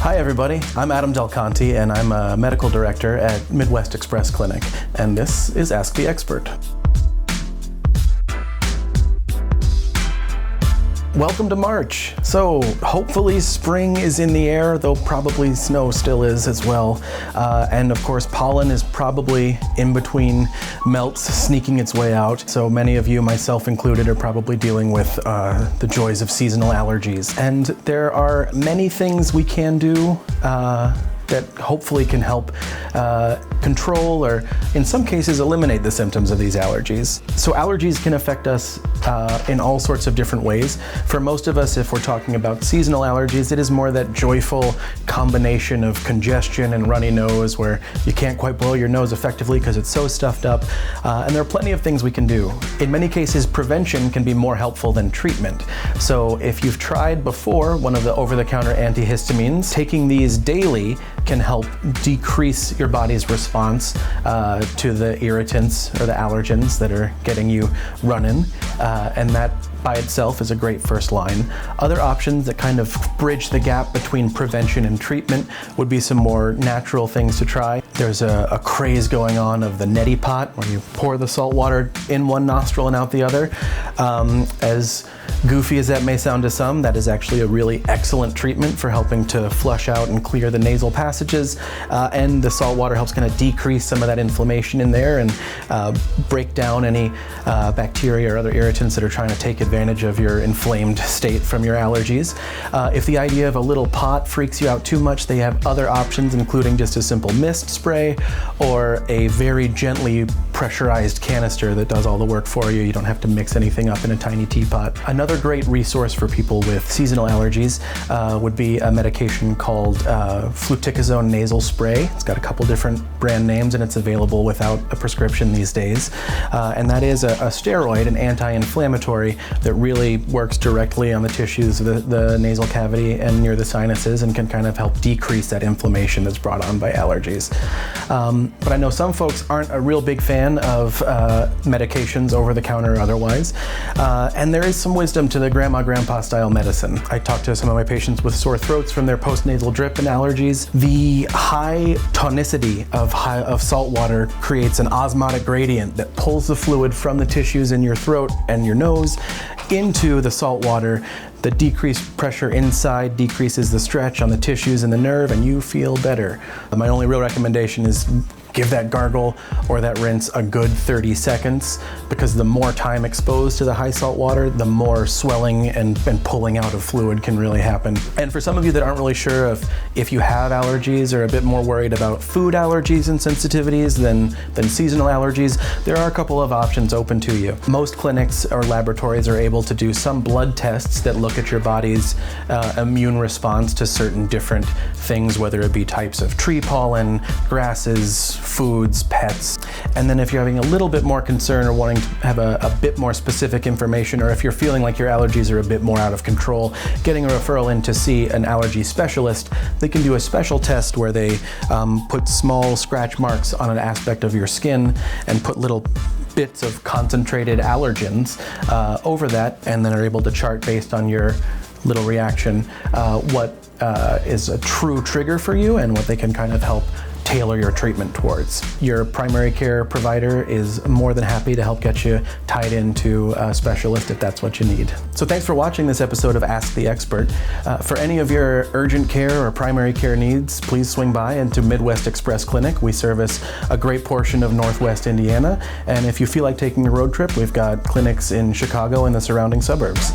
Hi everybody, I'm Adam Del Conte and I'm a medical director at Midwest Express Clinic, and this is Ask the Expert. Welcome to March. So hopefully spring is in the air, though probably snow still is as well. And of course pollen is probably in between melts sneaking its way out. So many of you, myself included, are probably dealing with the joys of seasonal allergies. And there are many things we can do that hopefully can help control or in some cases eliminate the symptoms of these allergies. So allergies can affect us in all sorts of different ways. For most of us, if we're talking about seasonal allergies, it is more that joyful combination of congestion and runny nose where you can't quite blow your nose effectively because it's so stuffed up. And there are plenty of things we can do. In many cases, prevention can be more helpful than treatment. So if you've tried before one of the over-the-counter antihistamines, taking these daily can help decrease your body's response to the irritants or the allergens that are getting you running, and that by itself is a great first line. Other options that kind of bridge the gap between prevention and treatment would be some more natural things to try. There's a craze going on of the neti pot, where you pour the salt water in one nostril and out the other. As goofy as that may sound to some, that is actually a really excellent treatment for helping to flush out and clear the nasal passages, and the salt water helps kind of decrease some of that inflammation in there and break down any bacteria or other irritants that are trying to take advantage of your inflamed state from your allergies. If the idea of a little pot freaks you out too much, they have other options, including just a simple mist spray or a very gently pressurized canister that does all the work for you. You don't have to mix anything up in a tiny teapot. Another great resource for people with seasonal allergies would be a medication called fluticasone nasal spray. It's got a couple different brand names and it's available without a prescription these days. And that is a steroid, an anti-inflammatory that really works directly on the tissues of the nasal cavity and near the sinuses and can kind of help decrease that inflammation that's brought on by allergies. But I know some folks aren't a real big fan of medications over the counter or otherwise. And there is some wisdom to the grandma-grandpa style medicine. I talked to some of my patients with sore throats from their postnasal drip and allergies. The high tonicity of salt water creates an osmotic gradient that pulls the fluid from the tissues in your throat and your nose into the salt water. The decreased pressure inside decreases the stretch on the tissues and the nerve, and you feel better. My only real recommendation is give that gargle or that rinse a good 30 seconds, because the more time exposed to the high salt water, the more swelling and pulling out of fluid can really happen. And for some of you that aren't really sure if you have allergies or a bit more worried about food allergies and sensitivities than seasonal allergies, there are a couple of options open to you. Most clinics or laboratories are able to do some blood tests that look at your body's immune response to certain different things, whether it be types of tree pollen, grasses, foods, pets. And then if you're having a little bit more concern or wanting to have a bit more specific information, or if you're feeling like your allergies are a bit more out of control, getting a referral in to see an allergy specialist, they can do a special test where they put small scratch marks on an aspect of your skin and put little bits of concentrated allergens over that, and then are able to chart based on your little reaction what is a true trigger for you and what they can kind of help tailor your treatment towards. Your primary care provider is more than happy to help get you tied into a specialist if that's what you need. So thanks for watching this episode of Ask the Expert. For any of your urgent care or primary care needs, please swing by into Midwest Express Clinic. We service a great portion of Northwest Indiana, and if you feel like taking a road trip, we've got clinics in Chicago and the surrounding suburbs.